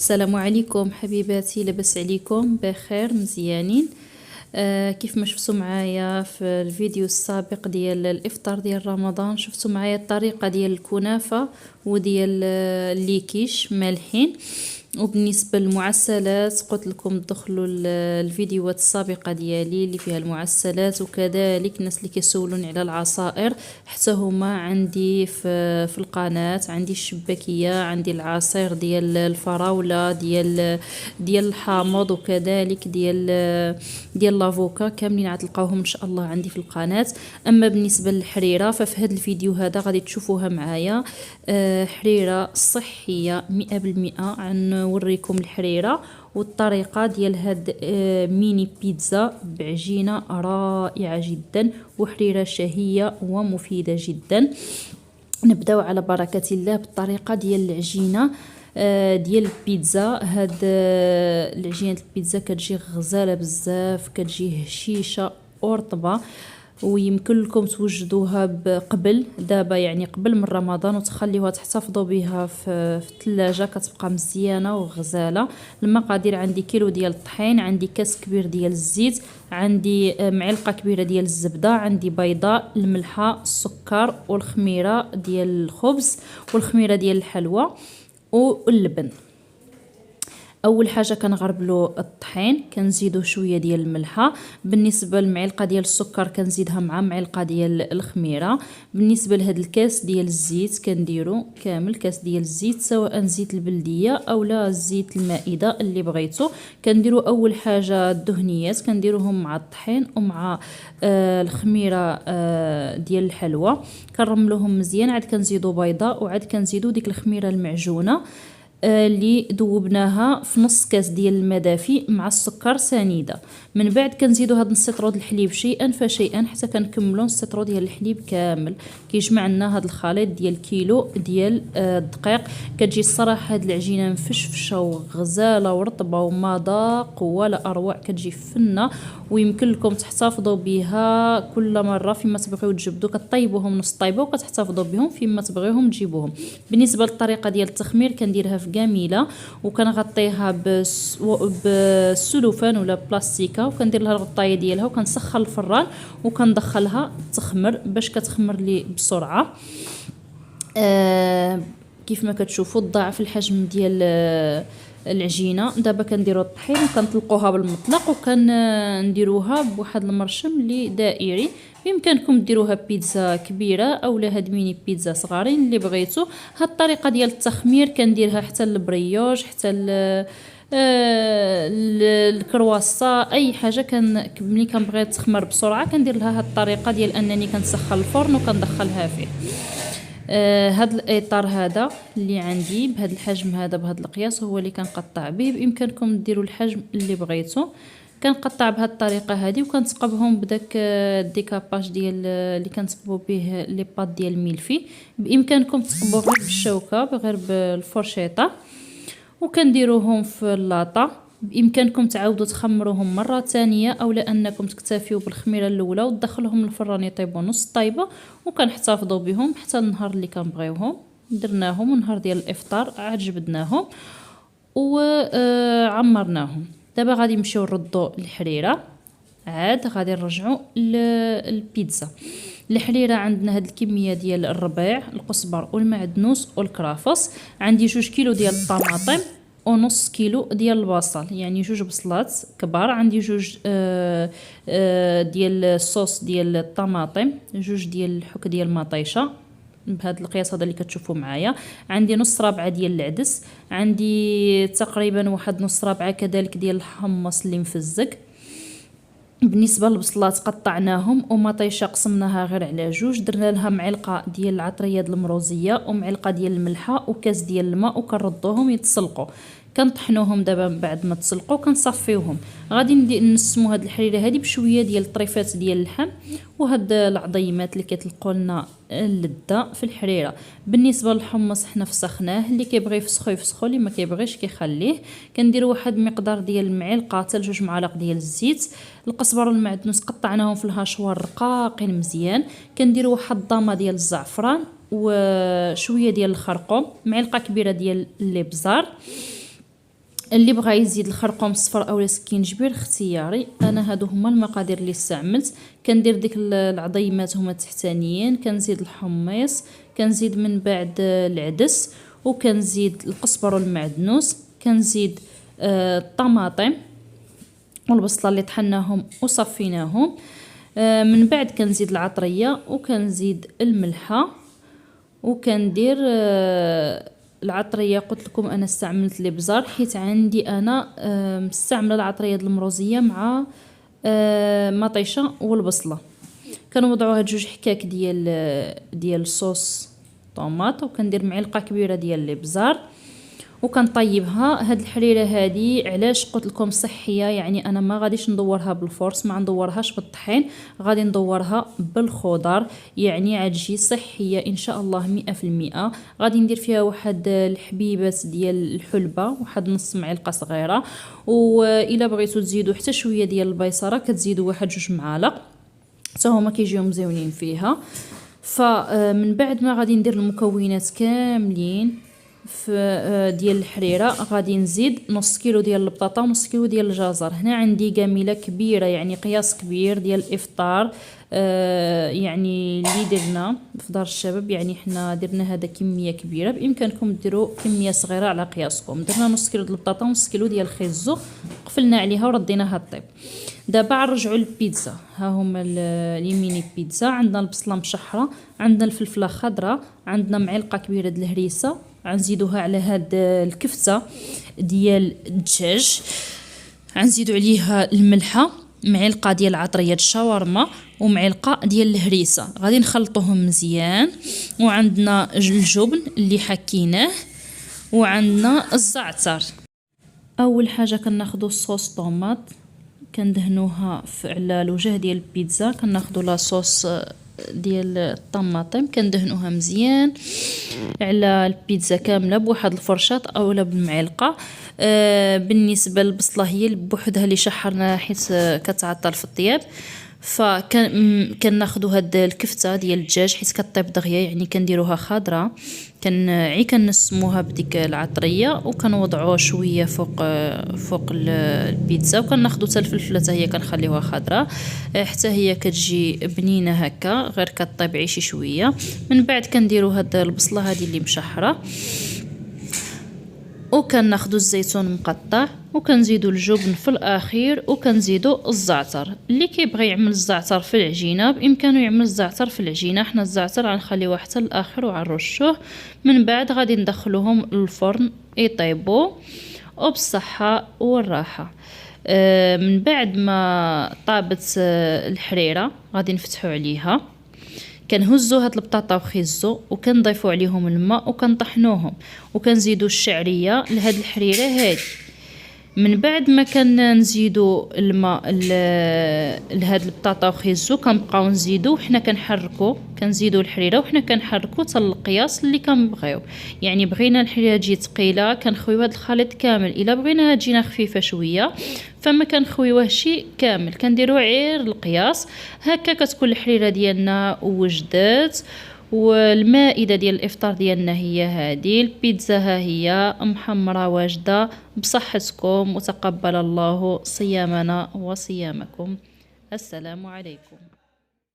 السلام عليكم حبيباتي، لاباس عليكم بخير مزيانين. كيف ما شفتوا معايا في الفيديو السابق ديال الافطار ديال رمضان، شفتوا معايا الطريقه ديال الكنافه وديال الليكيش مالحين. وبالنسبه للمعسلات قلت لكم دخلوا الفيديوهات السابقه ديالي اللي فيها المعسلات، وكذلك الناس اللي كيسولوني على العصائر حتى هما عندي في القناه. عندي الشباكيه، عندي العصير ديال الفراوله، ديال الحامض، وكذلك ديال لافوكا، كاملين غتلقاوهم ان شاء الله عندي في القناه. اما بالنسبه للحريره ففي هذا الفيديو هذا غادي تشوفوها معايا، حريره صحيه 100%. غنوريكم الحريره والطريقه ديال هاد ميني بيتزا بعجينه رائعه جدا وحريره شهيه ومفيده جدا. نبداو على بركه الله بالطريقه ديال العجينه ديال البيتزا. هاد العجينه البيتزا كتجي غزاله بزاف، كتجي هشيشه ورطبه، ويمكن لكم توجدوها قبل دابا، يعني قبل من رمضان، وتخليوها تحتفظوا بها في الثلاجه، كتبقى مزيانه وغزاله. المقادير: عندي كيلو ديال الطحين، عندي كاس كبير ديال الزيت، عندي معلقه كبيره ديال الزبده، عندي بيضاء، الملحه، السكر، والخميره ديال الخبز، والخميره ديال الحلوى، واللبن. اول حاجه كنغربلو الطحين، كنزيدو شويه ديال الملحه. بالنسبه للمعلقه ديال السكر كنزيدها مع معلقه ديال الخميره. بالنسبه لهاد الكاس ديال الزيت كنديرو كامل كاس ديال الزيت، سواء زيت البلديه او لا زيت المائده اللي بغيتو. كنديرو اول حاجه الدهنيات، كنديروهم مع الطحين ومع الخميره ديال الحلوى، كنرملوهم مزيان. عاد كنزيدو بيضاء، وعاد كنزيدو ديك الخميره المعجونه اللي ذوبناها في نص كاس ديال الماء دافي مع السكر سنيده. من بعد كنزيدو هاد نص لتر ديال الحليب شيئا فشيئا حتى كنكملو نص لتر ديال الحليب كامل. كيجمع لنا هاد الخليط ديال كيلو ديال الدقيق. كتجي الصراحه هاد العجينه مفشفشه وغزاله ورطبه ومذاق ولا اروع، كتجي فنه، ويمكن لكم تحتفظوا بها كل مره فيما تبغيو تجبدوا. كطيبوهم نص طيبه وكتحتفظوا بهم فيما تبغيوهم تجيبوهم. بالنسبه للطريقه ديال التخمير كنديرها في كاميله، وكنغطيها بالسلوفان ولا بلاستيكه، وكندير لها الغطايه ديالها، وكنسخن الفران وكندخلها تخمر باش كتخمر لي بسرعه. كيف ما كتشوفوا ضاعف الحجم ديال العجينه. دابا كنديروا الطحين وكنطلقوها بالمطلق، وكنديروها بواحد المرشم اللي دائري. بامكانكم ديروها بيتزا كبيره او لا هاد ميني بيتزا صغارين اللي بغيتو. هاد الطريقه ديال التخمير كنديرها حتى البريوش، حتى الكرواسا، اي حاجه ملي كنبغي تخمر بسرعه كندير لها هاد الطريقه ديال انني كنسخن الفرن وكندخلها فيه. هاد الاطار هذا اللي عندي بهذا الحجم هذا بهذا القياس هو اللي كنقطع به. بامكانكم ديروا الحجم اللي بغيتو. كنقطع بهذه الطريقه هذه وكنتقبهم بداك الديكاباج ديال اللي كنتقبوا به لي باط ديال الملفي. بامكانكم تقبوا غير بالشوكه غير بالفرشيطه، وكنديروهم في اللاطه. بامكانكم تعاودوا تخمروهم مره ثانيه، او لانكم تكتفيوا بالخميره الاولى وتدخلوهم للفران يطيبوا نص طيبه، وكنحتفظوا بهم حتى النهار اللي كنبغيوهم. درناهم ونهار ديال الافطار عاد جبدناهم وعمرناهم. دابا غادي نمشيو نردوا الحريره، عاد غادي نرجعوا للبيتزا. الحريره عندنا هاد الكميه ديال الربيع، القزبر والمعدنوس والكرافس. عندي 2 كيلو ديال الطماطم ونص كيلو ديال البصل، يعني 2 بصلات كبار. عندي 2 ديال الصوص ديال الطماطم، 2 ديال الحك ديال المطيشه بهذا القياس هذا اللي كتشوفوا معايا. عندي نص رابعه ديال العدس، عندي تقريبا واحد نص رابعه كذلك ديال الحمص اللي مفزق. بالنسبه للبصلات قطعناهم، ومطيشه قسمناها غير على 2. درنا لها معلقه ديال العطريه ديال المروزيه ومعلقه ديال الملحه وكاس ديال الماء، وكنردوهم يتسلقوا. كنطحنوهم دابا من بعد ما تسلقوا كنصفيوهم. غادي نسمو هاد الحريره هادي بشويه ديال الطريفات ديال اللحم وهاد العظيمات اللي كيطلقوا لنا اللذه في الحريره. بالنسبه للحمص حنا فسخناه، اللي كيبغي يفسخو يفسخو، اللي ما كيبغيش كيخليه. كندير واحد المقدار ديال المعلقه حتى 2 معالق ديال الزيت. القزبر والمعدنوس قطعناهم في الهاشوار رقاقين مزيان. كندير واحد الضامه ديال الزعفران وشويه ديال الخرقوم، معلقه كبيره ديال الابزار، اللي بغى يزيد الخرقوم الصفر اولا سكينجبير اختياري. انا هادو هما المقادير اللي استعملت. كندير ديك العظيمات هما التحتانيين، كنزيد الحميص، كنزيد من بعد العدس، وكنزيد القزبر والمعدنوس، كنزيد الطماطم والبصله اللي طحناهم وصفيناهم. من بعد كنزيد العطريه وكنزيد الملحه، وكندير العطريه. قلت لكم انا استعملت الابزار حيت عندي انا مستعمله العطريه المروزيه مع مطيشه والبصله. كنوضعوا هاد جوج حكاك ديال الصوص طوماط، وكندير معلقه كبيره ديال الابزار وكنطيبها. هاد الحريره هادي علاش قلت لكم صحيه، يعني انا ما غاديش ندورها بالفورس، ما ندورهاش بالطحين، غادي ندورها بالخضر، يعني غتجي صحيه ان شاء الله 100%. غادي ندير فيها واحد الحبيبات ديال الحلبه، واحد نص معلقه صغيره، والا بغيتو تزيدوا حتى شويه ديال البيصره كتزيدوا واحد جوج معالق حتى هما كيجيو مزيونين فيها. فمن بعد ما غادي ندير المكونات كاملين في ديال الحريره، غادي نزيد نص كيلو ديال البطاطا ونص كيلو ديال الجزر. هنا عندي كاميله كبيره، يعني قياس كبير ديال الافطار، يعني اللي درنا في دار الشباب، يعني حنا درنا هذا كميه كبيره. بامكانكم ديروا كميه صغيره على قياسكم. درنا نص كيلو ديال البطاطا ونص كيلو ديال الخيزو، قفلنا عليها ورديناها طيب. دابا نرجعوا للبيتزا. ها هما اليميني بيتزا. عندنا البصله مشحره، عندنا الفلفله خضراء، عندنا معلقه كبيره د الهريسه، غنزيدوها على هاد الكفته ديال الدجاج، غنزيدو عليها الملحه، معلقه ديال عطريه الشاورما، ومعلقه ديال الهريسه. غادي نخلطوهم مزيان. وعندنا الجبن اللي حكيناه، وعندنا الزعتر. اول حاجه كناخذوا الصوص طوماط كندهنوها على الوجه ديال البيتزا. كناخذوا لاصوص ديال الطماطم كندهنوها مزيان على البيتزا كامله بواحد الفرشاط اولا بالمعلقه. بالنسبه للبصله هي بوحدها اللي شحرناها حيت كتعطل في الطياب. كناخذوا هاد الكفته ديال الدجاج حيت كطيب دغيا، يعني كنديروها خضراء، كنسموها بديك العطريه، وكنوضعوها شويه فوق البيتزا. وكناخذوا حتى الفلفله حتى هي كنخليوها خضراء حتى هي كتجي بنينه هكا، غير كطيب شي شويه. من بعد كنديروا هاد البصله هذه اللي مشحره، وكناخذوا الزيتون مقطع، وكنزيدوا الجبن في الاخير، وكنزيدوا الزعتر. اللي كيبغي يعمل الزعتر في العجينه بامكانه يعمل الزعتر في العجينه. حنا الزعتر غنخليوه حتى الاخر وغنرشوه. من بعد غادي ندخلوهم للفرن يطيبوا وبالصحه والراحه. من بعد ما طابت الحريره غادي نفتحوا عليها، كنهزو هاد البطاطا وخيزو وكنضيفوا عليهم الماء وكنطحنوهم، وكنزيدوا الشعريه لهاد الحريره هادي. من بعد ما كنزيدوا الماء لهاد البطاطا وخيزو كنبقاو نزيدوا وحنا كنحركوا، كنزيدوا الحريره وحنا كنحركوا حتى القياس اللي كنبغيو. يعني بغينا الحريره تجي ثقيله كنخويو هاد الخليط كامل، الا بغيناها تجينا خفيفه شويه فما كنخويوهش كامل، كنديروا غير القياس. هكا كتكون الحريره ديالنا وجدات. والمائده ديال الافطار ديالنا هي هذه البيتزا، ها هي محمره واجده بصحتكم، وتقبل الله صيامنا وصيامكم. السلام عليكم.